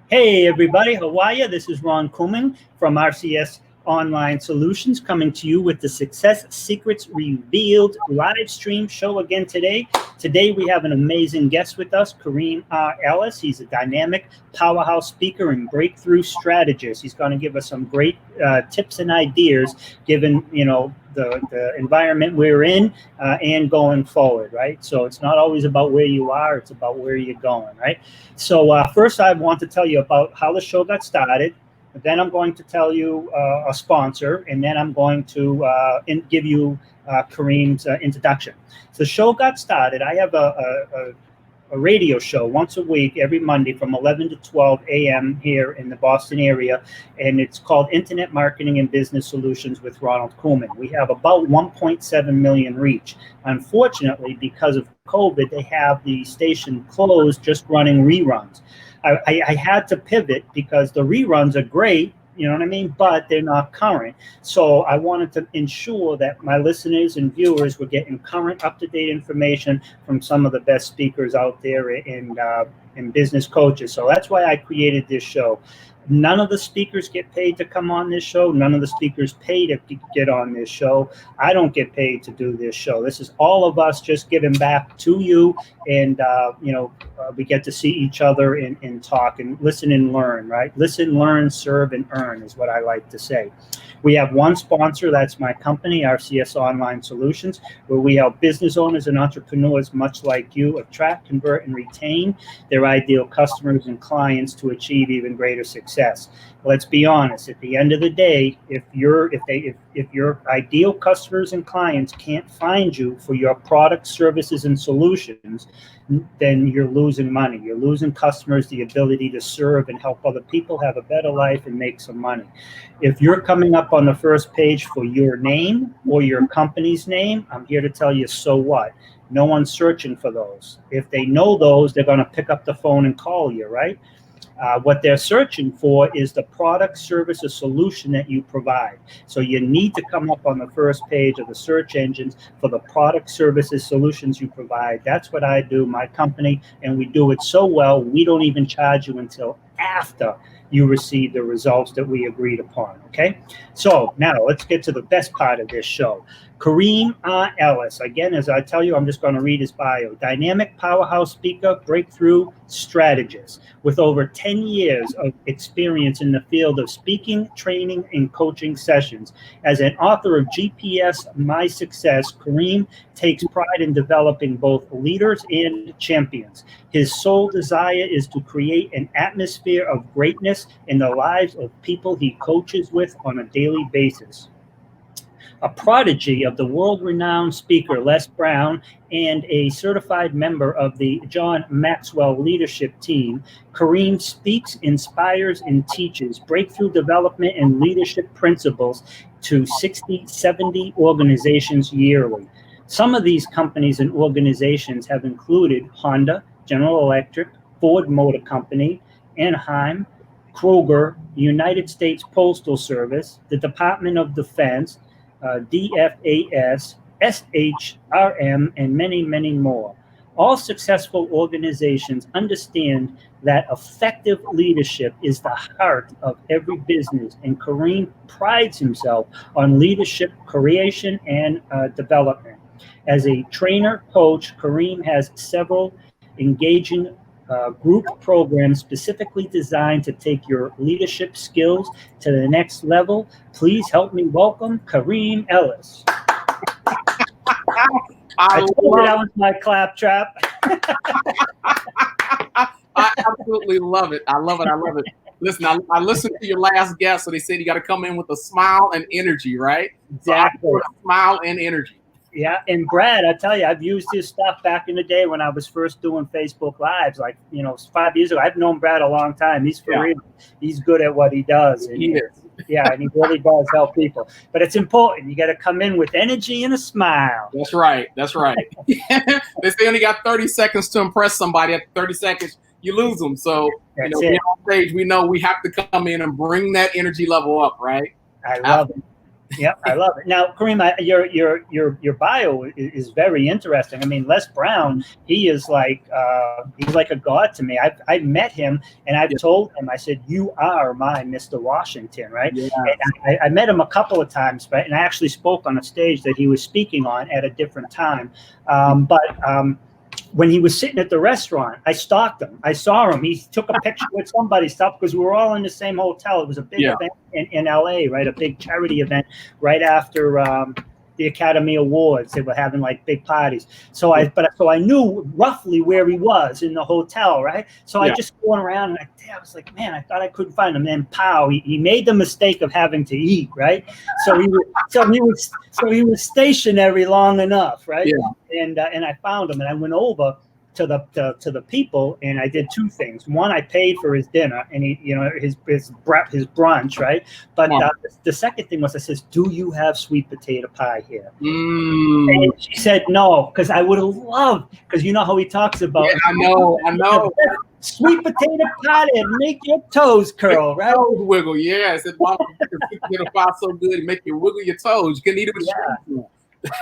Hey everybody, how are you? This is Ron Couming from RCS Online Solutions coming to you with the Success Secrets Revealed live stream show again today. Today we have an amazing guest with us, Karim Ellis. He's a dynamic powerhouse speaker and breakthrough strategist. He's going to give us some great tips and ideas given, the environment we're in and going forward, right? So it's not always about where you are, it's about where you're going, right? So first I want to tell you about how the show got started. Then I'm going to tell you a sponsor, and then I'm going to give you Karim's introduction. So the show got started. I have a radio show once a week, every Monday from 11 to 12 a.m. here in the Boston area, and it's called Internet Marketing and Business Solutions with Ronald Couming. We have about 1.7 million reach. Unfortunately, because of COVID, they have the station closed, just running reruns. I had to pivot because the reruns are great, you know what I mean, but they're not current. So I wanted to ensure that my listeners and viewers were getting current, up-to-date information from some of the best speakers out there in business coaches. So that's why I created this show. None of the speakers get paid to come on this show. None of the speakers pay to get on this show. I don't get paid to do this show. This is all of us just giving back to you. And, we get to see each other and talk and listen and learn, right? Listen, learn, serve, and earn is what I like to say. We have one sponsor, that's my company, RCS Online Solutions, where we help business owners and entrepreneurs much like you attract, convert, and retain their ideal customers and clients to achieve even greater success. Let's be honest, at the end of the day, if your ideal customers and clients can't find you for your products, services, and solutions, then you're losing money. You're losing customers, the ability to serve and help other people have a better life and make some money. If you're coming up on the first page for your name or your company's name, I'm here to tell you, so what? No one's searching for those. If they know those, they're going to pick up the phone and call you, right? What they're searching for is the product, service, or solution that you provide. So you need to come up on the first page of the search engines for the product, services, solutions you provide. That's what I do, my company, and we do it so well, we don't even charge you until after you receive the results that we agreed upon, okay? So now let's get to the best part of this show. Karim Ellis, again, as I tell you, I'm just going to read his bio. Dynamic powerhouse speaker, breakthrough strategist with over 10 years of experience in the field of speaking, training, and coaching sessions. As an author of GPS My Success, Karim takes pride in developing both leaders and champions. His sole desire is to create an atmosphere of greatness in the lives of people he coaches with on a daily basis. A protege of the world-renowned speaker Les Brown and a certified member of the John Maxwell Leadership Team, Karim speaks, inspires, and teaches breakthrough development and leadership principles to 60, 70 organizations yearly. Some of these companies and organizations have included Honda, General Electric, Ford Motor Company, Anaheim, Kroger, United States Postal Service, the Department of Defense, DFAS, SHRM, and many, many more. All successful organizations understand that effective leadership is the heart of every business, and Karim prides himself on leadership creation and development. As a trainer, coach, Karim has several engaging group programs specifically designed to take your leadership skills to the next level. Please help me welcome Karim Ellis. I told you that was my claptrap. I absolutely love it. I love it. Listen, I listened to your last guest, so they said you got to come in with a smile and energy, right? Exactly. So smile and energy. Yeah, and Brad, I tell you, I've used his stuff back in the day when I was first doing Facebook Lives, 5 years ago. I've known Brad a long time. He's for real. He's good at what he does. And, he is. Yeah, and he really does help people. But it's important. You got to come in with energy and a smile. That's right. They say only got 30 seconds to impress somebody. After 30 seconds, you lose them. So, we're on stage. We know we have to come in and bring that energy level up, right? I love it. Yeah, I love it. Now, Karim, your bio is very interesting. I mean, Les Brown, he's like a god to me. I've met him, and I've told him, I said, "You are my Mr. Washington," right? Yeah. And I met him a couple of times, right? And I actually spoke on a stage that he was speaking on at a different time. When he was sitting at the restaurant, I stalked him. I saw him. He took a picture with somebody's stuff because we were all in the same hotel. It was a big event in LA, right? A big charity event right after the Academy Awards. They were having like big parties. So I knew roughly where he was in the hotel, right? So I just going around and I was like, man, I thought I couldn't find him. And then pow, he made the mistake of having to eat, right? So he was stationary long enough, right? Yeah. And I found him, and I went over to the people, and I did two things. One, I paid for his dinner, and his brunch, right? But the second thing was, I says, "Do you have sweet potato pie here?" And she said no, because I would have loved, because you know how he talks about. Yeah, I know. Sweet potato pie and make your toes curl, right? Toes wiggle, yeah. I said, "Mama, sweet potato pie so good, make you wiggle your toes. You can eat it with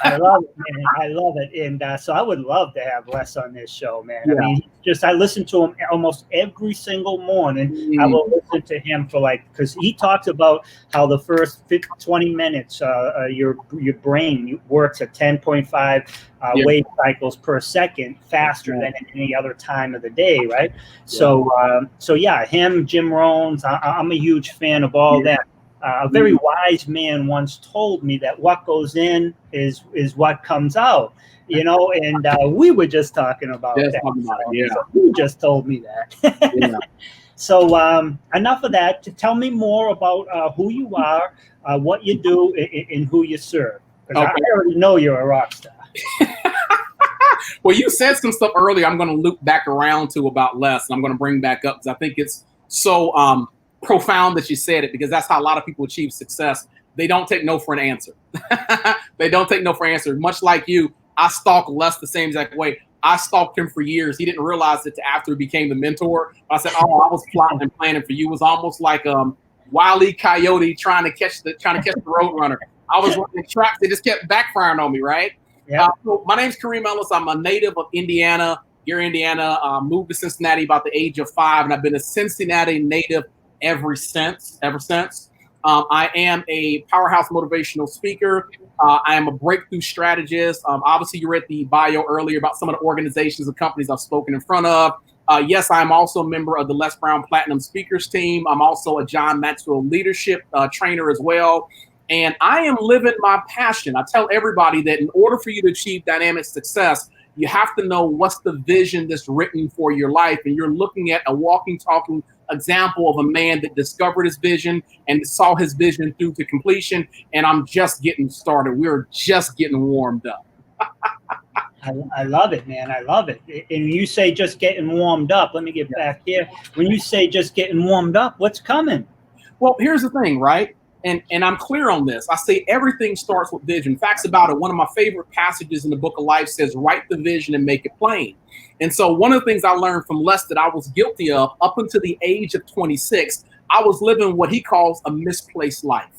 I love it, man. I love it. And so I would love to have Les on this show, man. Yeah. I mean, I listen to him almost every single morning. I will listen to him because he talks about how the first 20 minutes, your brain works at 10.5 wave cycles per second faster than any other time of the day, right? Yeah. So him, Jim Rohn, I'm a huge fan of all that. A very wise man once told me that what goes in is what comes out, and we were just talking about that. So he just told me that. So enough of that. Tell me more about who you are, what you do, and who you serve. Because I already know you're a rock star. Well, you said some stuff earlier I'm going to loop back around to about Les, and I'm going to bring back up because I think it's so profound that you said it, because that's how a lot of people achieve success. They don't take no for an answer. They don't take no for an answer. Much like you, I stalk Les the same exact way. I stalked him for years. He didn't realize it after he became the mentor. I said, "Oh, I was plotting and planning for you." It was almost like Wile E. Coyote trying to catch the Roadrunner. I was running traps. They just kept backfiring on me, right? Yeah. So my name's Karim Ellis. I'm a native of Indiana, Gary, Indiana. Moved to Cincinnati about the age of 5, and I've been a Cincinnati native ever since. I am a Powerhouse motivational speaker. I am a breakthrough strategist. Obviously, you read the bio earlier about some of the organizations and companies I've spoken in front of. Yes, I'm also a member of the Les Brown Platinum Speakers Team. I'm also a John Maxwell Leadership trainer as well. And I am living my passion. I tell everybody that in order for you to achieve dynamic success, you have to know what's the vision that's written for your life. And you're looking at a walking, talking example of a man that discovered his vision and saw his vision through to completion. And I'm just getting started. We're just getting warmed up. I love it, man. I love it. And you say just getting warmed up. Let me get back here. When you say just getting warmed up, what's coming? Well, here's the thing, right? And I'm clear on this. I say everything starts with vision. Facts about it. One of my favorite passages in the Book of Life says, write the vision and make it plain. And so one of the things I learned from Les that I was guilty of up until the age of 26, I was living what he calls a misplaced life.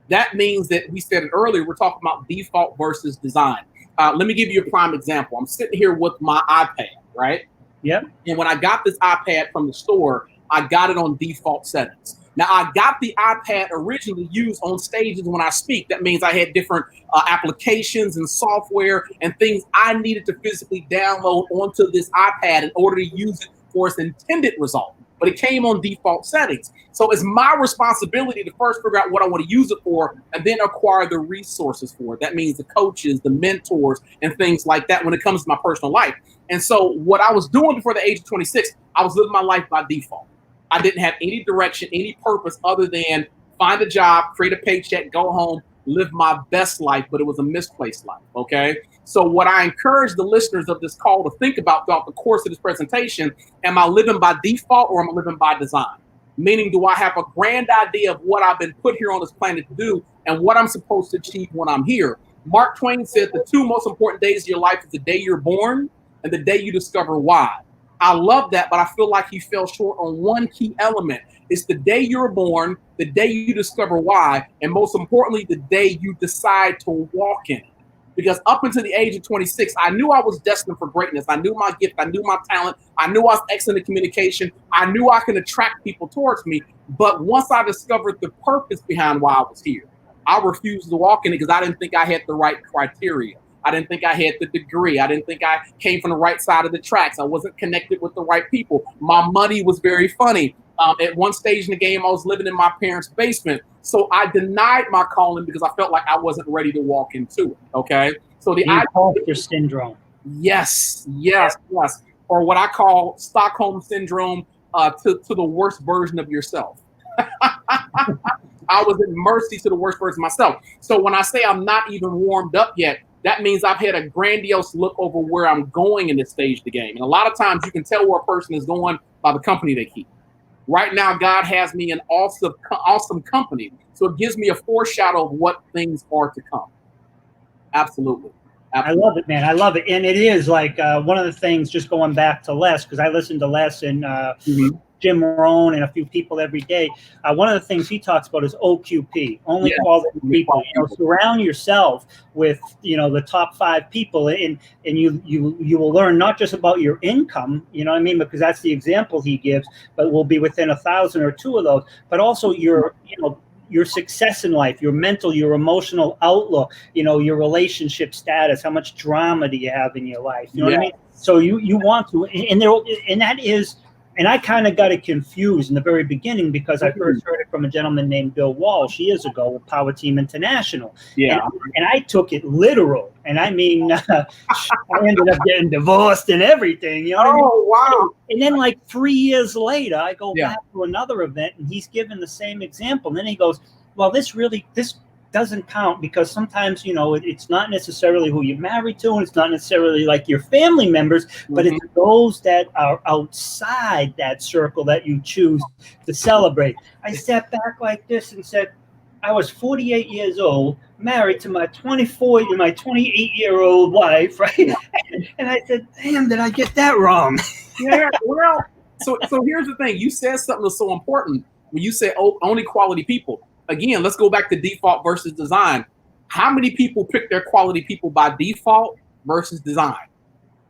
That means that, we said it earlier, we're talking about default versus design. Let me give you a prime example. I'm sitting here with my iPad, right? Yep. And when I got this iPad from the store, I got it on default settings. Now, I got the iPad originally used on stages when I speak. That means I had different applications and software and things I needed to physically download onto this iPad in order to use it for its intended result. But it came on default settings. So it's my responsibility to first figure out what I want to use it for and then acquire the resources for it. That means the coaches, the mentors, and things like that when it comes to my personal life. And so what I was doing before the age of 26, I was living my life by default. I didn't have any direction, any purpose other than find a job, create a paycheck, go home, live my best life, but it was a misplaced life, okay? So what I encourage the listeners of this call to think about throughout the course of this presentation, am I living by default or am I living by design? Meaning, do I have a grand idea of what I've been put here on this planet to do and what I'm supposed to achieve when I'm here? Mark Twain said the 2 most important days of your life is the day you're born and the day you discover why. I love that, but I feel like he fell short on one key element. It's the day you're born, the day you discover why, and most importantly, the day you decide to walk in it. Because up until the age of 26, I knew I was destined for greatness. I knew my gift. I knew my talent. I knew I was excellent in communication. I knew I could attract people towards me. But once I discovered the purpose behind why I was here, I refused to walk in it because I didn't think I had the right criteria. I didn't think I had the degree. I didn't think I came from the right side of the tracks. I wasn't connected with the right people. My money was very funny. At one stage in the game, I was living in my parents' basement. So I denied my calling because I felt like I wasn't ready to walk into it. Okay. So the imposter syndrome. Yes. Or what I call Stockholm syndrome to the worst version of yourself. I was at mercy to the worst version of myself. So when I say I'm not even warmed up yet, that means I've had a grandiose look over where I'm going in this stage of the game. And a lot of times you can tell where a person is going by the company they keep. Right now, God has me in awesome company. So it gives me a foreshadow of what things are to come. Absolutely. I love it, man. I love it. And it is like one of the things, just going back to Les, because I listen to Les and Jim Rohn and a few people every day. One of the things he talks about is OQP, only quality people. Surround yourself with, the top 5 people, and you will learn not just about your income, you know what I mean, because that's the example he gives, but we'll be within 1,000 or 2 of those, but also your success in life, your mental, your emotional outlook, your relationship status, how much drama do you have in your life, you know what I mean? So you want to, and that is. And I kind of got it confused in the very beginning because I first heard it from a gentleman named Bill Walsh years ago with Power Team International. Yeah. And I took it literal. And I mean, I ended up getting divorced and everything. You know what I mean? Wow. And then like 3 years later, I go back to another event and he's given the same example. And then he goes, well, this doesn't count because sometimes, it's not necessarily who you're married to, and it's not necessarily like your family members, but it's those that are outside that circle that you choose to celebrate. I sat back like this and said, I was 48 years old, married to my 28-year-old wife, right? And I said, damn, did I get that wrong? Yeah, well, so here's the thing. You said something that's so important when you say only quality people. Again, let's go back to default versus design. How many people pick their quality people by default versus design?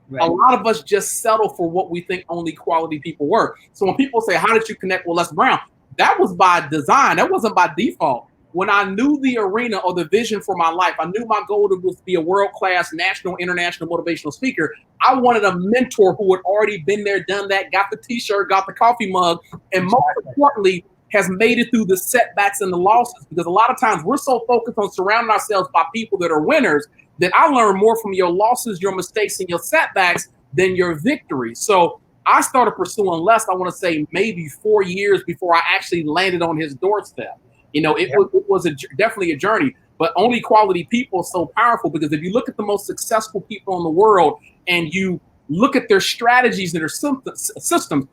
Right. A lot of us just settle for what we think only quality people were. So when people say, how did you connect with Les Brown? That was by design. That wasn't by default. When I knew the arena or the vision for my life, I knew my goal was to be a world-class national, international motivational speaker. I wanted a mentor who had already been there, done that, got the t-shirt, got the coffee mug, and most importantly, has made it through the setbacks and the losses, because a lot of times we're so focused on surrounding ourselves by people that are winners that I learn more from your losses, your mistakes, and your setbacks than your victories. So I started pursuing Les, I want to say maybe 4 years before I actually landed on his doorstep. It was definitely a journey, but only quality people is so powerful, because if you look at the most successful people in the world and you look at their strategies and their systems,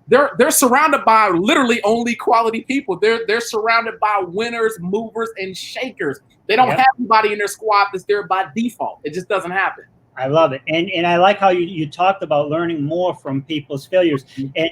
they're surrounded by literally only quality people. They're surrounded by winners, movers, and shakers. They don't have anybody in their squad that's there by default. It just doesn't happen. I love it. And I like how you talked about learning more from people's failures. And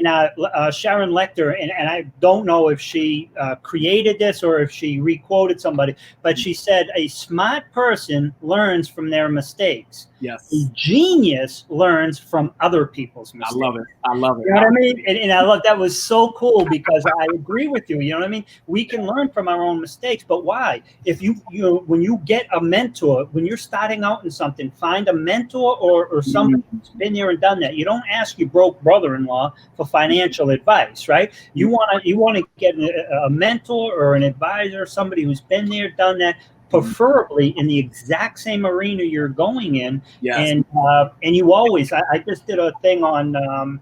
Sharon Lecter, and I don't know if she created this or if she re-quoted somebody, but she said, a smart person learns from their mistakes. Yes. A genius learns from other people's mistakes. I love it. You know what I mean? And I love that. Was so cool, because I agree with you. You know what I mean? We can learn from our own mistakes, but why? If when you get a mentor, when you're starting out in something, find a mentor or somebody who's been there and done that. You don't ask your broke brother-in-law for financial advice, right? You want to get a mentor or an advisor, somebody who's been there, done that, preferably in the exact same arena you're going in. Yes. And you always, I just did a thing on,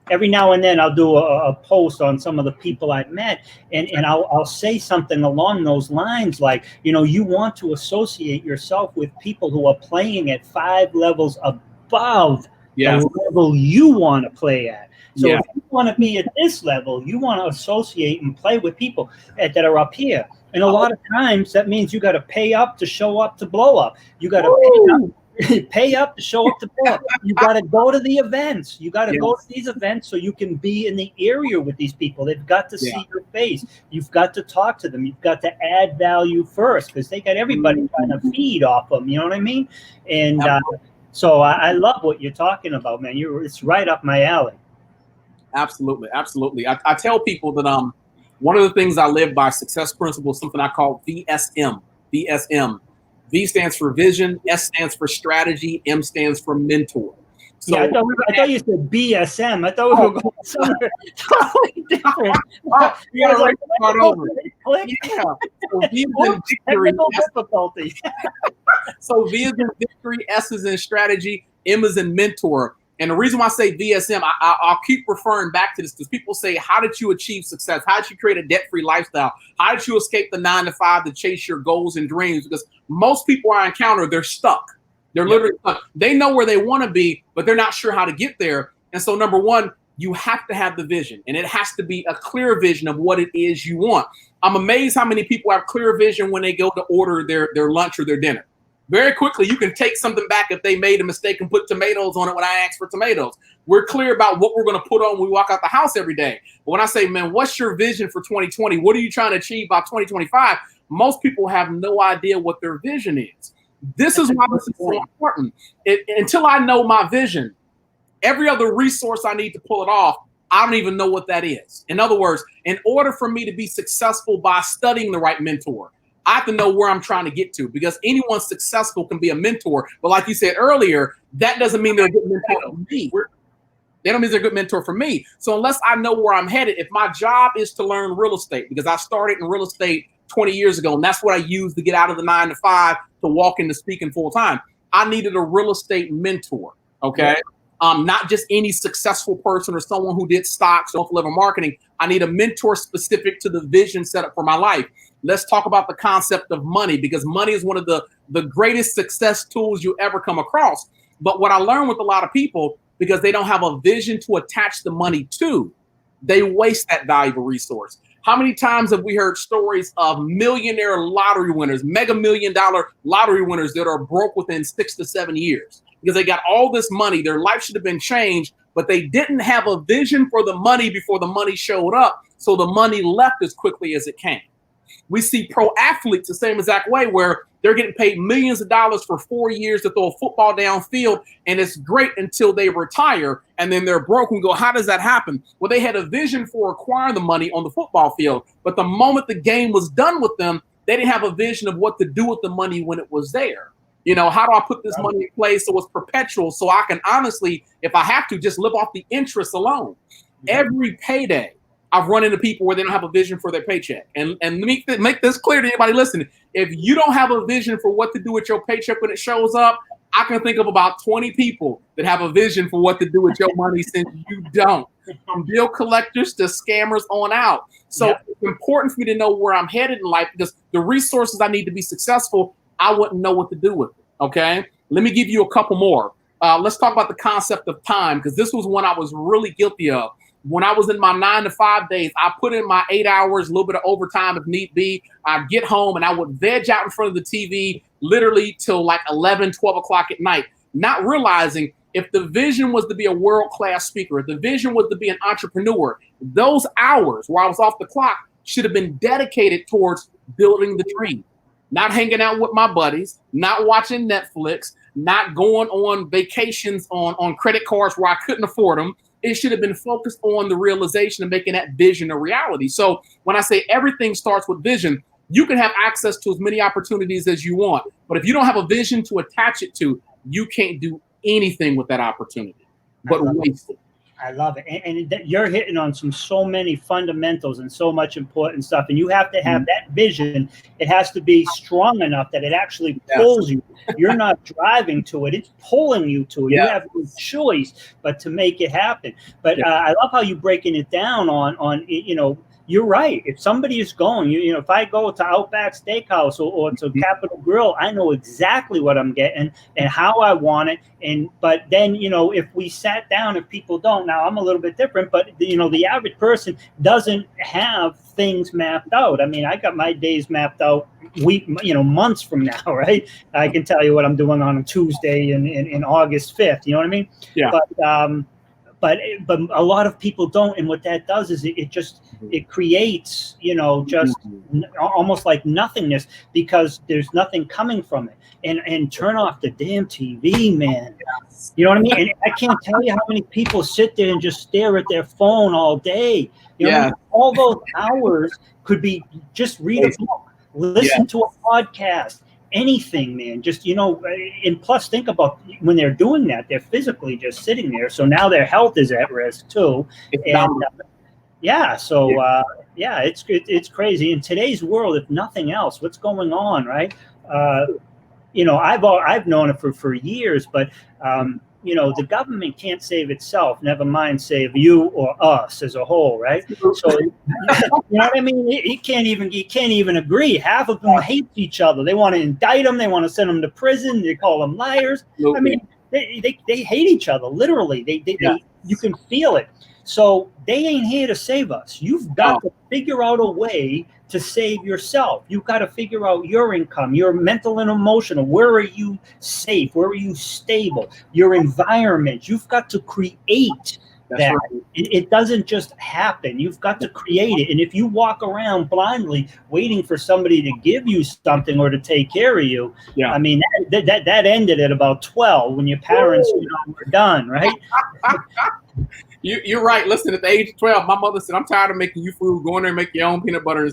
every now and then I'll do a post on some of the people I've met, and I'll say something along those lines, like, you want to associate yourself with people who are playing at 5 levels above the level you want to play at. So if you want to be at this level, you want to associate and play with people that are up here. And a lot of times that means you got to pay up to show up to blow up. You got to pay up Pay up to show up to board. You got to go to the events. You got to go to these events so you can be in the area with these people. They've got to see your face. You've got to talk to them. You've got to add value first because they got everybody trying to feed off them. You know what I mean? And so I love what you're talking about, man. It's right up my alley. Absolutely. Absolutely. I tell people that one of the things I live by, success principle, is something I call VSM. VSM. V stands for vision, S stands for strategy, M stands for mentor. So I thought you said BSM. I thought we were going somewhere totally different. You gotta like, start over. Yeah. So V is in victory. Difficulty. So V is in victory, S is in strategy, M is in mentor. And the reason why I say VSM, I'll keep referring back to this because people say, how did you achieve success? How did you create a debt-free lifestyle? How did you escape the 9-to-5 to chase your goals and dreams? Because most people I encounter, they're stuck. They're literally stuck. They know where they want to be, but they're not sure how to get there. And so number one, you have to have the vision, and it has to be a clear vision of what it is you want. I'm amazed how many people have clear vision when they go to order their lunch or their dinner. Very quickly, you can take something back if they made a mistake and put tomatoes on it when I asked for tomatoes. We're clear about what we're going to put on when we walk out the house every day. But when I say, man, what's your vision for 2020? What are you trying to achieve by 2025? Most people have no idea what their vision is. This is why this is so important. Until I know my vision, every other resource I need to pull it off, I don't even know what that is. In other words, in order for me to be successful by studying the right mentor, I have to know where I'm trying to get to, because anyone successful can be a mentor. But like you said earlier, that doesn't mean they're a good mentor for me. They don't mean they're a good mentor for me. So unless I know where I'm headed, if my job is to learn real estate, because I started in real estate 20 years ago, and that's what I used to get out of the 9-to-5 to walk into speaking full time, I needed a real estate mentor. Okay. Not just any successful person or someone who did stocks or level marketing. I need a mentor specific to the vision set up for my life. Let's talk about the concept of money, because money is one of the greatest success tools you ever come across. But what I learned with a lot of people, because they don't have a vision to attach the money to, they waste that valuable resource. How many times have we heard stories of millionaire lottery winners, mega $1 million lottery winners that are broke within 6 to 7 years because they got all this money? Their life should have been changed, but they didn't have a vision for the money before the money showed up. So the money left as quickly as it came. We see pro athletes the same exact way, where they're getting paid millions of dollars for 4 years to throw a football downfield, and it's great until they retire, and then they're broke and go, how does that happen? Well, they had a vision for acquiring the money on the football field, but the moment the game was done with them, they didn't have a vision of what to do with the money when it was there. You know, how do I put this money in place so it's perpetual, so I can honestly, if I have to, just live off the interest alone? Every payday, I've run into people where they don't have a vision for their paycheck. And let me make this clear to anybody listening. If you don't have a vision for what to do with your paycheck when it shows up, I can think of about 20 people that have a vision for what to do with your money since you don't. From bill collectors to scammers on out. So it's important for me to know where I'm headed in life, because the resources I need to be successful, I wouldn't know what to do with it. Okay? Let me give you a couple more. Let's talk about the concept of time, because this was one I was really guilty of. When I was in my 9-to-5 days, I put in my 8 hours, a little bit of overtime if need be. I'd get home and I would veg out in front of the TV literally till like 11, 12 o'clock at night, not realizing if the vision was to be a world-class speaker, if the vision was to be an entrepreneur, those hours where I was off the clock should have been dedicated towards building the dream, not hanging out with my buddies, not watching Netflix, not going on vacations on credit cards where I couldn't afford them. It should have been focused on the realization of making that vision a reality. So when I say everything starts with vision, you can have access to as many opportunities as you want. But if you don't have a vision to attach it to, you can't do anything with that opportunity but waste it. I love it. And you're hitting on so many fundamentals and so much important stuff. And you have to have that vision. It has to be strong enough that it actually pulls you. You're not driving to it. It's pulling you to it. You have no choice but to make it happen. But I love how you're breaking it down on, you you're right. If somebody is going, you know, if I go to Outback Steakhouse or to Capitol Grill, I know exactly what I'm getting and how I want it. But then, you know, if we sat down, if people don't, now I'm a little bit different, but you know, the average person doesn't have things mapped out. I mean, I got my days mapped out months from now, right? I can tell you what I'm doing on a Tuesday in August 5th. You know what I mean? Yeah. But a lot of people don't, and what that does is it creates, you know, just almost like nothingness, because there's nothing coming from it. And turn off the damn TV, man. You know what I mean? And I can't tell you how many people sit there and just stare at their phone all day. You know what I mean? All those hours could be just read a book, listen to a podcast. Anything, man. Just, you know, and plus think about when they're doing that, they're physically just sitting there. So now their health is at risk too. It's crazy. In today's world, if nothing else, what's going on, right? You know, I've known it for years, but you know, the government can't save itself, never mind save you or us as a whole, right? So, you know what I mean? You can't even agree. Half of them hate each other. They want to indict them. They want to send them to prison. They call them liars. I mean, they hate each other, literally. You can feel it. So they ain't here to save us. You've got to figure out a way to save yourself. You've got to figure out your income, your mental and emotional. Where are you safe? Where are you stable? Your environment. You've got to create that. Right. It doesn't just happen. You've got to create it. And if you walk around blindly waiting for somebody to give you something or to take care of you, I mean, that ended at about 12 when your parents were done, right? You're right. Listen, at the age of 12, my mother said, "I'm tired of making you food. Go in there and make your own peanut butter."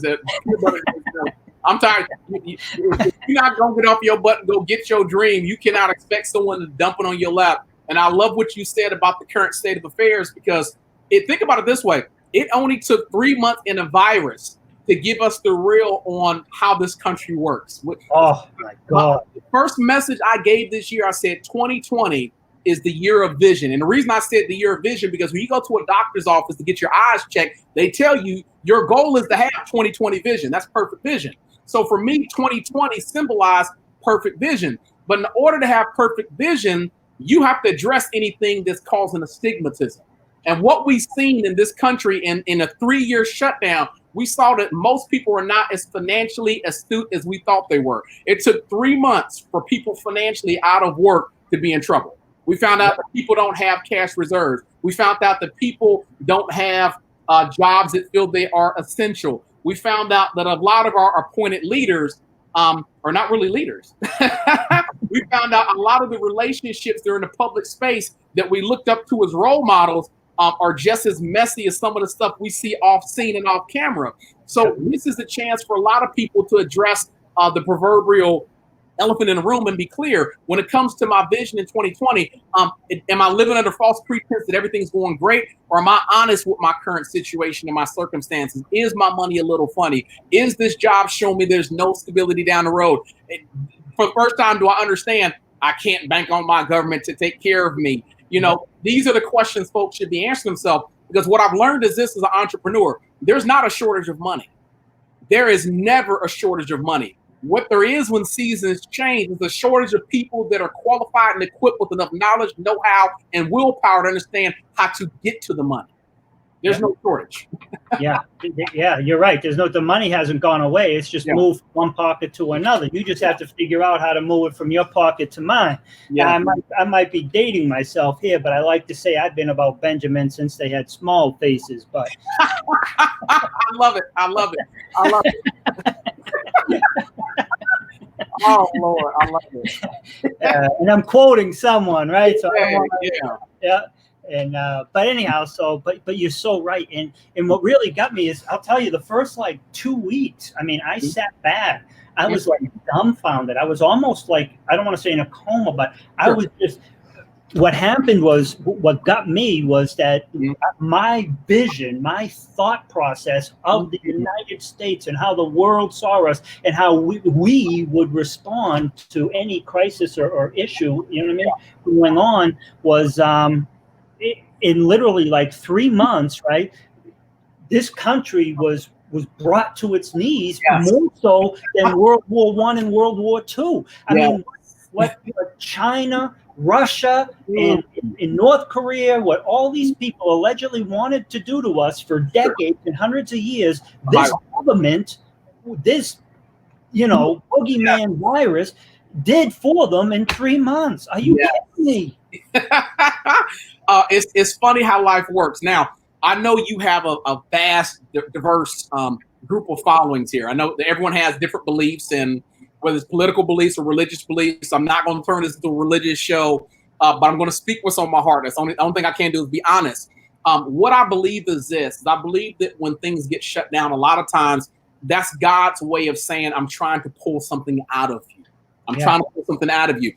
I'm tired. If you're not going to get off your butt and go get your dream, you cannot expect someone to dump it on your lap. And I love what you said about the current state of affairs, because think about it this way. It only took 3 months in a virus to give us the real on how this country works. Oh, my God. The first message I gave this year, I said 2020 is the year of vision. And the reason I said the year of vision, because when you go to a doctor's office to get your eyes checked, they tell you your goal is to have 20/20 vision. That's perfect vision. So for me, 2020 symbolized perfect vision. But in order to have perfect vision, you have to address anything that's causing astigmatism. And what we've seen in this country in a 3-year shutdown, we saw that most people are not as financially astute as we thought they were. It took 3 months for people financially out of work to be in trouble. We found out that people don't have cash reserves. We found out that people don't have jobs that feel they are essential. We found out that a lot of our appointed leaders are not really leaders. We found out a lot of the relationships that are in the public space that we looked up to as role models are just as messy as some of the stuff we see off scene and off camera. So this is a chance for a lot of people to address the proverbial elephant in the room and be clear. When it comes to my vision in 2020, am I living under false pretense that everything's going great, or am I honest with my current situation and my circumstances? Is my money a little funny? Is this job showing me there's no stability down the road? For the first time, do I understand I can't bank on my government to take care of me? You know, these are the questions folks should be answering themselves, because what I've learned is this as an entrepreneur: there's not a shortage of money. There is never a shortage of money. What there is when seasons change is a shortage of people that are qualified and equipped with enough knowledge, know-how, and willpower to understand how to get to the money. There's no shortage. Yeah, you're right. The money hasn't gone away. It's just moved from one pocket to another. You just have to figure out how to move it from your pocket to mine. Yeah, I might be dating myself here, but I like to say I've been about Benjamin since they had small faces. But I love it. Oh Lord, I love it. And I'm quoting someone, right? So but anyhow, but you're so right. And what really got me is, I'll tell you, the first like 2 weeks, I mean, I sat back. I was like dumbfounded. I was almost like, I don't want to say in a coma, but I was just, what happened was, what got me was that my vision, my thought process of the United States and how the world saw us and how we would respond to any crisis or issue, you know what I mean, going on was, in literally like 3 months, right? this country was brought to its knees Yes. more so than World War I and World War II. I mean, what China, Russia, and in North Korea, what all these people allegedly wanted to do to us for decades and hundreds of years, this government, this, boogeyman virus did for them in 3 months. Are you kidding me? It's funny how life works. Now, I know you have a vast, diverse group of followings here. I know that everyone has different beliefs, and whether it's political beliefs or religious beliefs. I'm not going to turn this into a religious show, but I'm going to speak what's on my heart. That's the only thing I can do is be honest. What I believe is this. I believe that when things get shut down, a lot of times that's God's way of saying, I'm trying to pull something out of you. I'm trying to pull something out of you.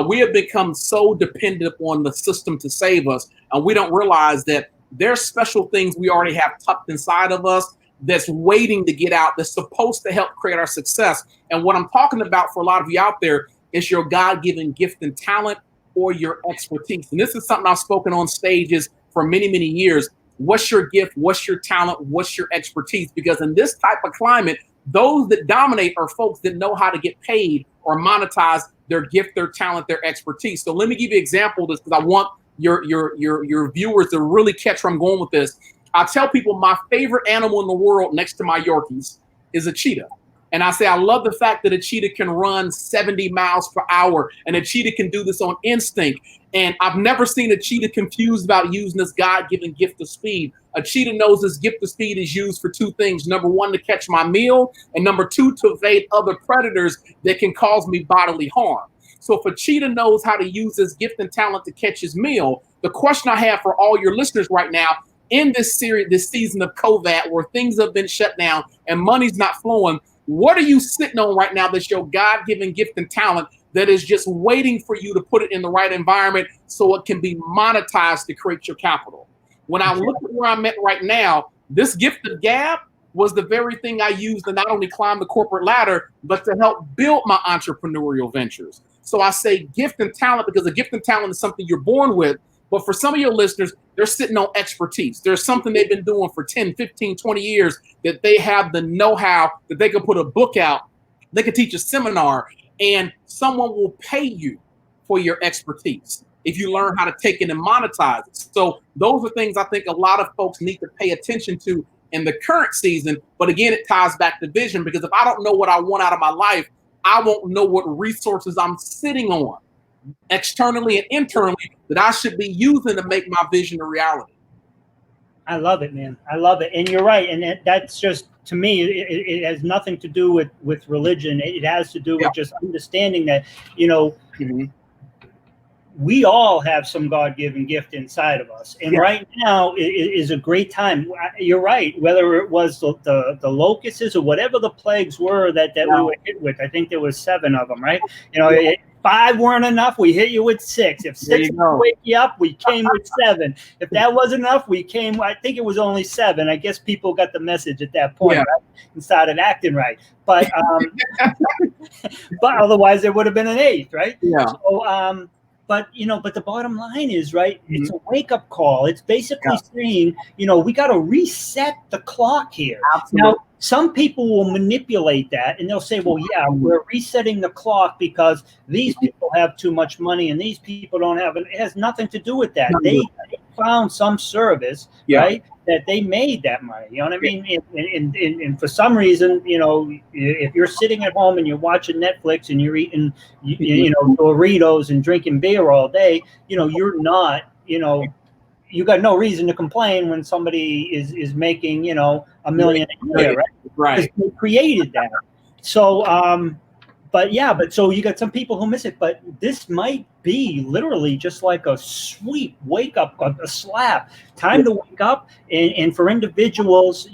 We have become so dependent on the system to save us, and we don't realize that there's special things we already have tucked inside of us that's waiting to get out, that's supposed to help create our success. And what I'm talking about for a lot of you out there is your God-given gift and talent or your expertise. And this is something I've spoken on stages for many, many years. What's your gift? What's your talent? What's your expertise? Because in this type of climate, those that dominate are folks that know how to get paid or monetize their gift, their talent, their expertise. So let me give you an example of this, because I want your viewers to really catch where I'm going with this. I tell people my favorite animal in the world next to my Yorkies is a cheetah. And I say, I love the fact that a cheetah can run 70 miles per hour, and a cheetah can do this on instinct. And I've never seen a cheetah confused about using this God-given gift of speed. A cheetah knows this gift of speed is used for two things. Number one, to catch my meal, and number two, to evade other predators that can cause me bodily harm. So if a cheetah knows how to use his gift and talent to catch his meal, the question I have for all your listeners right now, in this season of COVID, where things have been shut down and money's not flowing, what are you sitting on right now that's your God-given gift and talent that is just waiting for you to put it in the right environment so it can be monetized to create your capital? When I look at where I'm at right now, this gift of gab was the very thing I used to not only climb the corporate ladder, but to help build my entrepreneurial ventures. So I say gift and talent because a gift and talent is something you're born with. But for some of your listeners, they're sitting on expertise. There's something they've been doing for 10, 15, 20 years that they have the know-how that they can put a book out. They can teach a seminar, and someone will pay you for your expertise if you learn how to take it and monetize it. So those are things I think a lot of folks need to pay attention to in the current season. But again, it ties back to vision, because if I don't know what I want out of my life, I won't know what resources I'm sitting on externally and internally that I should be using to make my vision a reality. I love it, man. I love it. And you're right. And that's just, to me, it has nothing to do with religion. It has to do with just understanding that, we all have some God-given gift inside of us. And right now is a great time. You're right. Whether it was the locusts or whatever the plagues were that we were hit with, I think there was 7 of them, right? 5 weren't enough, we hit you with 6. If 6 would wake you up, we came with 7. If that wasn't enough, we came, I think it was only 7. I guess people got the message at that point, right? And started acting right. But but otherwise there would have been an 8th, right? Yeah. So but the bottom line is, right, it's a wake-up call. It's basically saying, we got to reset the clock here. Absolutely. Now, some people will manipulate that, and they'll say, well, we're resetting the clock because these people have too much money and these people don't have it. It has nothing to do with that. They found some service, right, that they made that money. You know what I mean? And for some reason, if you're sitting at home and you're watching Netflix and you're eating, Doritos and drinking beer all day, you're not, you got no reason to complain when somebody is making, $1 million a year, right? Right. Because they created that. So, but so you got some people who miss it, but this might be literally just like a sweet wake up, a slap. Time to wake up, and for individuals,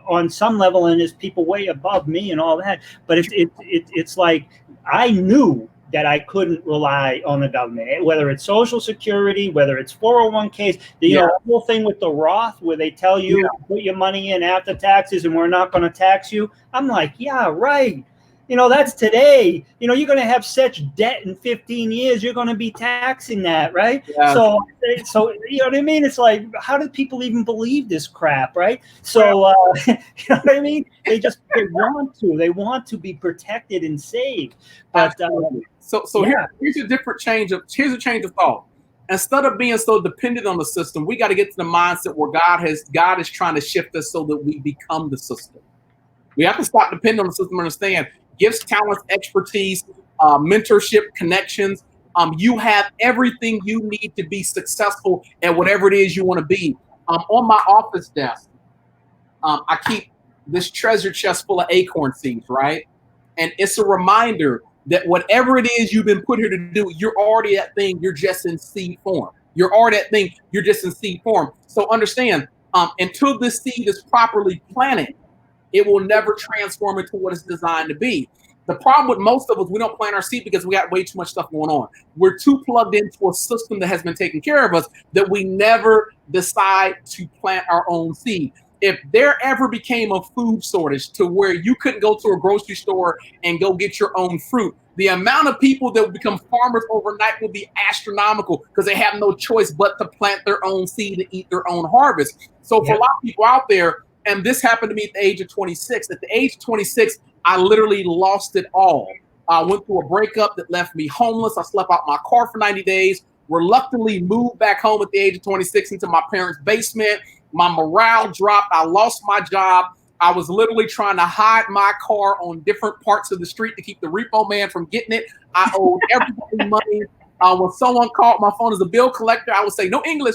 on some level, and there's people way above me and all that. But it's like I knew that I couldn't rely on the government, whether it's Social Security, whether it's 401ks, the whole thing with the Roth where they tell you put your money in after taxes and we're not going to tax you. I'm like, yeah, right. That's today. You're going to have such debt in 15 years. You're going to be taxing that, right? Yeah. So you know what I mean? It's like, how do people even believe this crap, right? So, you know what I mean? They want to be protected and saved. But here's a change of thought. Instead of being so dependent on the system, we got to get to the mindset where God is trying to shift us so that we become the system. We have to stop depending on the system and understand gifts, talents, expertise, mentorship, connections. You have everything you need to be successful at whatever it is you want to be. On my office desk, I keep this treasure chest full of acorn seeds, right? And it's a reminder that whatever it is you've been put here to do, you're already that thing. You're just in seed form. You're already that thing. You're just in seed form. So understand, until this seed is properly planted, it will never transform into what it's designed to be. The problem with most of us, we don't plant our seed because we got way too much stuff going on. We're too plugged into a system that has been taking care of us that we never decide to plant our own seed. If there ever became a food shortage to where you couldn't go to a grocery store and go get your own fruit, the amount of people that would become farmers overnight would be astronomical because they have no choice but to plant their own seed and eat their own harvest. So for a lot of people out there, and this happened to me at the age of 26. At the age of 26, I literally lost it all. I went through a breakup that left me homeless. I slept out my car for 90 days, reluctantly moved back home at the age of 26 into my parents' basement. My morale dropped. I lost my job. I was literally trying to hide my car on different parts of the street to keep the repo man from getting it. I owed everybody money. When someone called my phone as a bill collector, I would say, no English.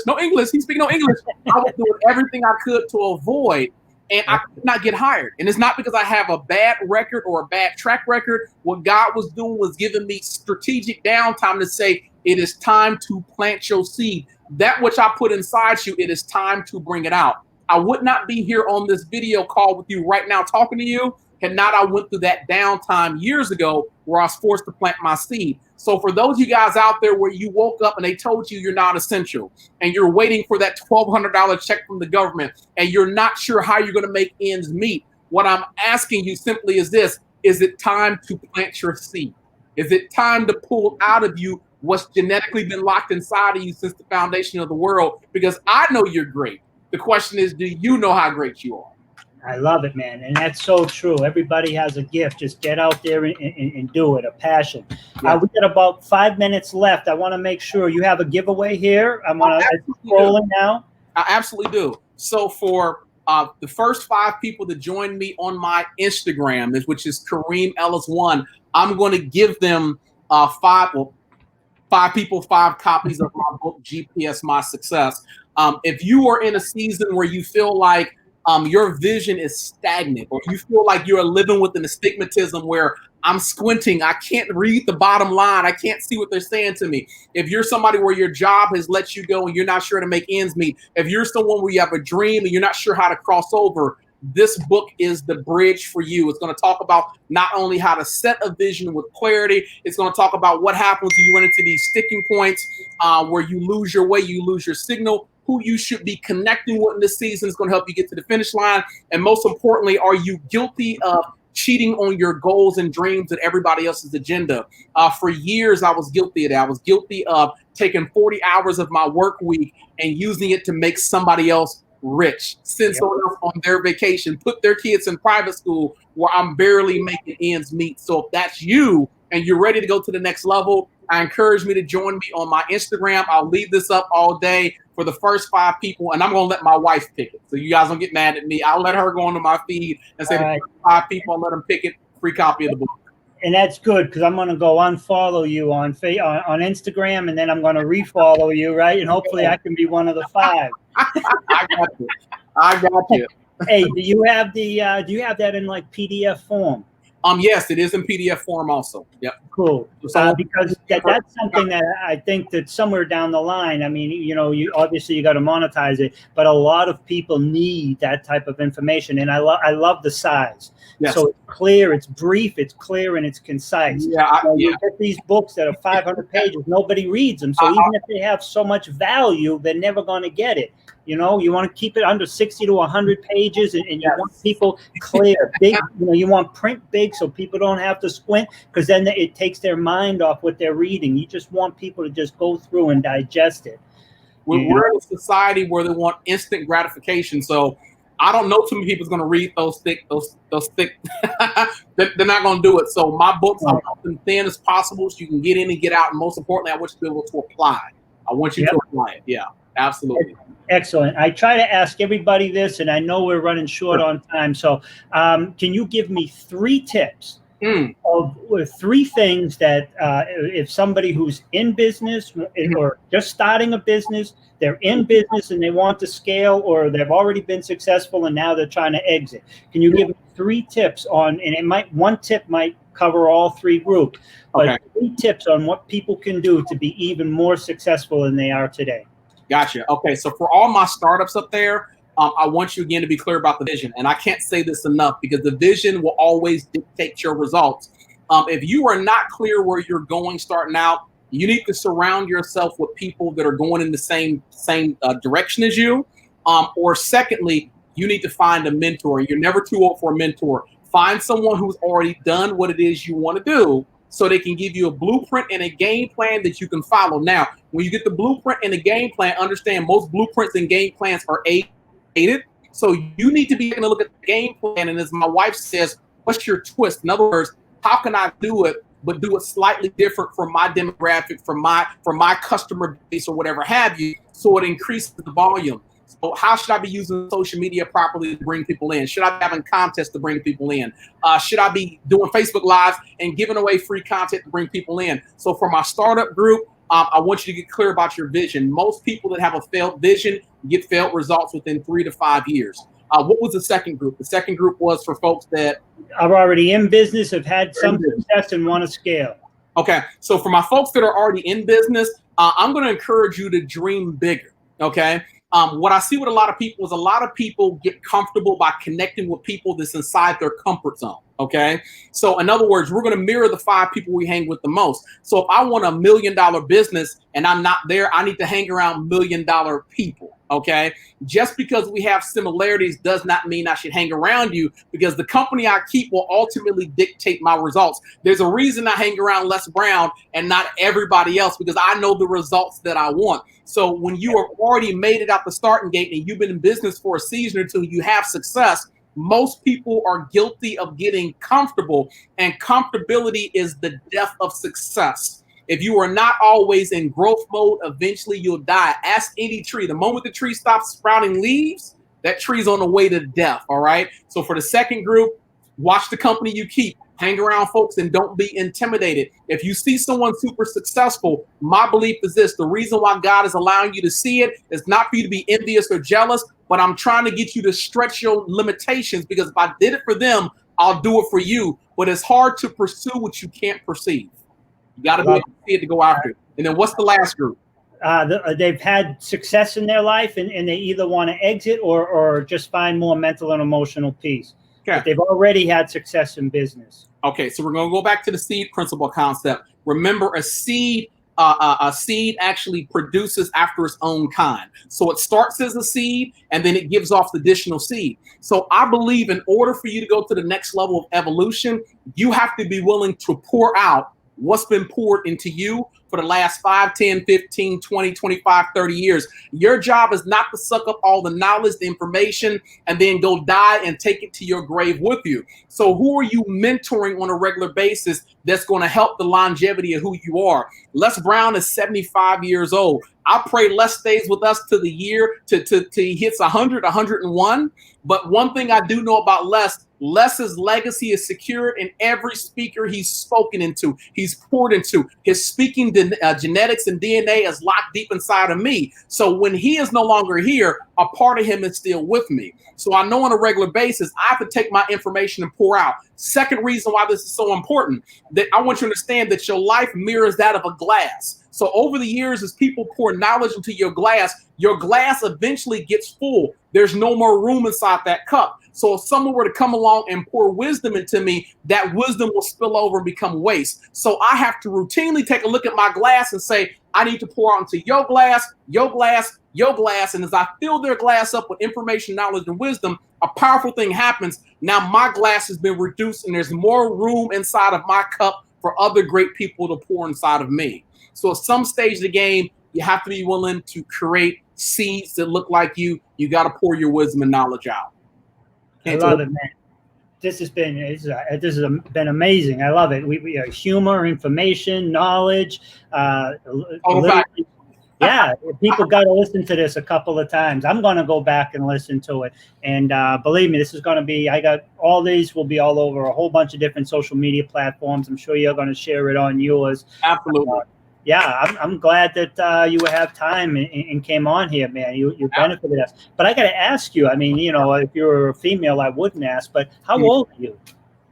He speaks no English. I was doing everything I could to avoid, and I could not get hired. And it's not because I have a bad record or a bad track record. What God was doing was giving me strategic downtime to say, it is time to plant your seed. That which I put inside you, it is time to bring it out. I would not be here on this video call with you right now talking to you had not I went through that downtime years ago where I was forced to plant my seed. So for those of you guys out there where you woke up and they told you you're not essential and you're waiting for that $1,200 check from the government and you're not sure how you're going to make ends meet, what I'm asking you simply is this: is it time to plant your seed? Is it time to pull out of you what's genetically been locked inside of you since the foundation of the world? Because I know you're great. The question is, do you know how great you are? I love it, man. And that's so true. Everybody has a gift. Just get out there and do it, a passion. We got about 5 minutes left. I want to make sure you have a giveaway here. I'm scrolling now. I absolutely do. So for the first 5 people to join me on my Instagram, which is Karim Ellis 1, I'm going to give them 5 people 5 copies of my book, GPS My Success. If you are in a season where you feel like your vision is stagnant, or you feel like you're living with an astigmatism where I'm squinting, I can't read the bottom line, I can't see what they're saying to me. If you're somebody where your job has let you go and you're not sure to make ends meet, if you're someone where you have a dream and you're not sure how to cross over, this book is the bridge for you. It's going to talk about not only how to set a vision with clarity, it's going to talk about what happens when you run into these sticking points where you lose your way, you lose your signal, who you should be connecting with in this season is going to help you get to the finish line. And most importantly, are you guilty of cheating on your goals and dreams and everybody else's agenda? For years, I was guilty of that. I was guilty of taking 40 hours of my work week and using it to make somebody else rich, send someone else on their vacation, put their kids in private school where I'm barely making ends meet. So if that's you and you're ready to go to the next level, I encourage me to join me on my Instagram. I'll leave this up all day for the first 5 people, and I'm going to let my wife pick it. So you guys don't get mad at me. I'll let her go onto my feed and say the first 5 people, I'll let them pick it, free copy of the book. And that's good, because I'm going to go unfollow you on Instagram, and then I'm going to refollow you, right? And hopefully I can be one of the 5. I got you. Hey, do you have that in like PDF form? Yes, it is in PDF form also. Yep. Cool. Because that's something that I think that somewhere down the line, I mean, you obviously you got to monetize it, but a lot of people need that type of information. And I love the size. Yes. So it's clear, it's brief, it's clear, and it's concise. You get these books that are 500 pages, nobody reads them. So even if they have so much value, they're never going to get it. You know, you want to keep it under 60 to 100 pages, and you want people clear, big. You know, you want print big so people don't have to squint, because then it takes their mind off what they're reading. You just want people to just go through and digest it. We're in a society where they want instant gratification. So I don't know too many people's going to read those thick. They're not going to do it. So my books, I want them thin as possible so you can get in and get out. And most importantly, I want you to be able to apply. I want you to apply it. Yeah, absolutely. Excellent. I try to ask everybody this, and I know we're running short on time. So can you give me 3 tips of 3 things that if somebody who's in business or just starting a business, they're in business and they want to scale, or they've already been successful and now they're trying to exit. Can you give me 3 tips on, and one tip might cover all 3 groups, but 3 tips on what people can do to be even more successful than they are today? Gotcha. Okay. So for all my startups up there, I want you again to be clear about the vision. And I can't say this enough, because the vision will always dictate your results. If you are not clear where you're going starting out, you need to surround yourself with people that are going in the same direction as you. Or secondly, you need to find a mentor. You're never too old for a mentor. Find someone who's already done what it is you want to do, so they can give you a blueprint and a game plan that you can follow. Now, when you get the blueprint and the game plan, understand most blueprints and game plans are aided. So you need to be able to look at the game plan. And as my wife says, what's your twist? In other words, how can I do it, but do it slightly different from my demographic, from my customer base or whatever have you, so it increases the volume. So how should I be using social media properly to bring people in? Should I be having contests to bring people in? Should I be doing Facebook Lives and giving away free content to bring people in? So for my startup group, I want you to get clear about your vision. Most people that have a failed vision get failed results within 3 to 5 years. What was the second group? The second group was for folks that are already in business, have had some success, and want to scale. Okay. So for my folks that are already in business, I'm going to encourage you to dream bigger. Okay. What I see with a lot of people is a lot of people get comfortable by connecting with people that's inside their comfort zone. Okay. So in other words, we're going to mirror the 5 people we hang with the most. So if I want $1 million business and I'm not there, I need to hang around $1 million people. Okay. Just because we have similarities does not mean I should hang around you, because the company I keep will ultimately dictate my results. There's a reason I hang around Les Brown and not everybody else, because I know the results that I want. So when you have already made it out the starting gate and you've been in business for a season or 2, you have success. Most people are guilty of getting comfortable, and comfortability is the death of success. If you are not always in growth mode, eventually you'll die. Ask any tree. The moment the tree stops sprouting leaves, that tree's on the way to death. All right. So for the second group, watch the company you keep. Hang around folks and don't be intimidated. If you see someone super successful, my belief is this: the reason why God is allowing you to see it is not for you to be envious or jealous, but I'm trying to get you to stretch your limitations, because if I did it for them, I'll do it for you. But it's hard to pursue what you can't perceive. You got to be able to see it to go after it. And then what's the last group? They've had success in their life, and they either want to exit or just find more mental and emotional peace. Okay. But they've already had success in business. Okay, so we're going to go back to the seed principle concept. Remember, a seed actually produces after its own kind. So it starts as a seed, and then it gives off additional seed. So I believe in order for you to go to the next level of evolution, you have to be willing to pour out what's been poured into you for the last 5, 10, 15, 20, 25, 30 years. Your job is not to suck up all the knowledge, the information, and then go die and take it to your grave with you. So who are you mentoring on a regular basis that's going to help the longevity of who you are? Les Brown is 75 years old. I pray Les stays with us to the year to he hits 100, 101. But one thing I do know about Les's legacy is secured in every speaker he's spoken into, he's poured into. His speaking genetics and DNA is locked deep inside of me. So when he is no longer here, a part of him is still with me. So I know on a regular basis, I have to take my information and pour out. Second reason why this is so important, that I want you to understand that your life mirrors that of a glass. So over the years, as people pour knowledge into your glass eventually gets full. There's no more room inside that cup. So if someone were to come along and pour wisdom into me, that wisdom will spill over and become waste. So I have to routinely take a look at my glass and say, I need to pour out into your glass, your glass, and as I fill their glass up with information, knowledge, and wisdom, a powerful thing happens. Now my glass has been reduced, and there's more room inside of my cup for other great people to pour inside of me. So at some stage of the game, you have to be willing to create seeds that look like you. You got to pour your wisdom and knowledge out. I love it, man. This has been amazing. I love it. We are humor, information, knowledge. Yeah, people got to listen to this a couple of times. I'm going to go back and listen to it. And believe me, this is going to be, I got all these will be all over a whole bunch of different social media platforms. I'm sure you're going to share it on yours. Absolutely. Yeah, I'm glad that you have time and came on here, man. You benefited us. But I got to ask you, I mean, you know, if you were a female, I wouldn't ask, but how old are you?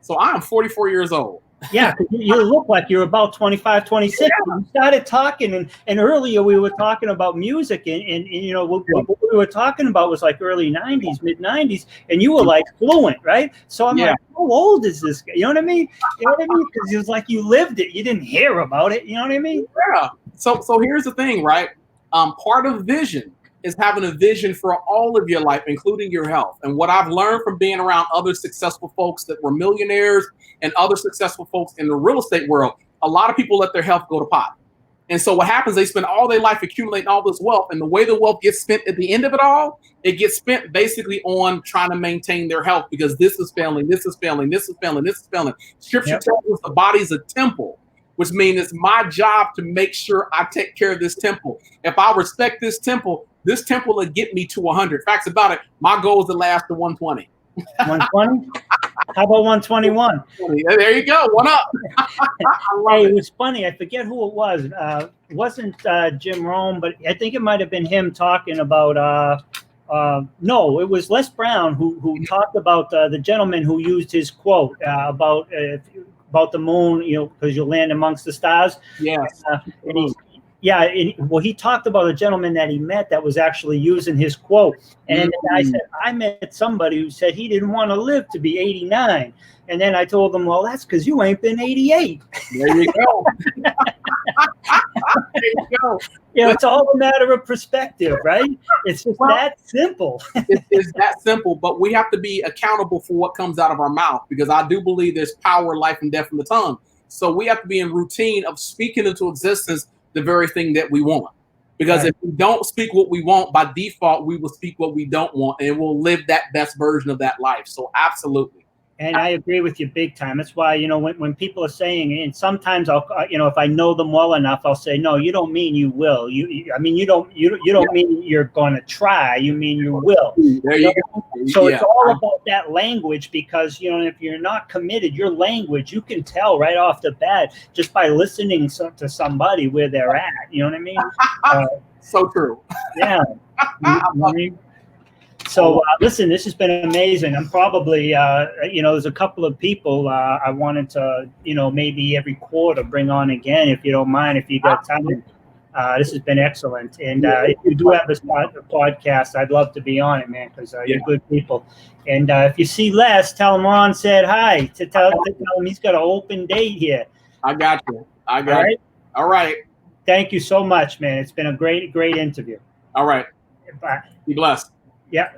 So I'm 44 years old. Yeah, you look like you're about 25, 26. Yeah. We started talking, and earlier we were talking about music, and you know, what we were talking about was like early 90s, mid 90s, and you were like fluent, right? So I'm like, how old is this guy? You know what I mean? You know what I mean? Because it was like you lived it. You didn't hear about it. You know what I mean? Yeah. So here's the thing, right? Part of vision is having a vision for all of your life, including your health. And what I've learned from being around other successful folks that were millionaires and other successful folks in the real estate world, a lot of people let their health go to pot. And so what happens, they spend all their life accumulating all this wealth, and the way the wealth gets spent at the end of it all, it gets spent basically on trying to maintain their health, because this is failing, this is failing, this is failing, this is failing. Scripture tells us the body's a temple, which means it's my job to make sure I take care of this temple. If I respect this temple will get me to 100. Facts about it, my goal is to last to 120. 120? How about 121? There you go. One up. Hey, it was funny. I forget who it was. It wasn't Jim Rome, but I think it might have been him talking about no, it was Les Brown who talked about the gentleman who used his quote about the moon, you know, because you land amongst the stars. Yes. He talked about a gentleman that he met that was actually using his quote. And I said, I met somebody who said he didn't want to live to be 89. And then I told him, well, that's because you ain't been 88. There you go. There you go. You know, it's all a matter of perspective, right? It's just that simple. It's that simple, but we have to be accountable for what comes out of our mouth, because I do believe there's power, life, and death in the tongue. So we have to be in routine of speaking into existence the very thing that we want. Because if we don't speak what we want, by default, we will speak what we don't want, and we'll live that best version of that life. So absolutely. And I agree with you big time. That's why, you know, when people are saying, and sometimes I'll, you know, if I know them well enough, I'll say, no, you don't mean you will. You don't mean you're going to try. You mean you will. There you go. So it's all about that language, because, you know, if you're not committed, your language, you can tell right off the bat just by listening to somebody where they're at. You know what I mean? So true. Yeah. You know what I mean? So listen, this has been amazing. I'm probably, you know, there's a couple of people I wanted to, you know, maybe every quarter bring on again, if you don't mind, if you got time. This has been excellent. And if you do have this podcast, I'd love to be on it, man, because you're good people. And if you see Les, tell him Ron said hi, to tell him he's got an open date here. I got you. All right. Thank you so much, man. It's been a great interview. All right. Bye. Be blessed. Yeah.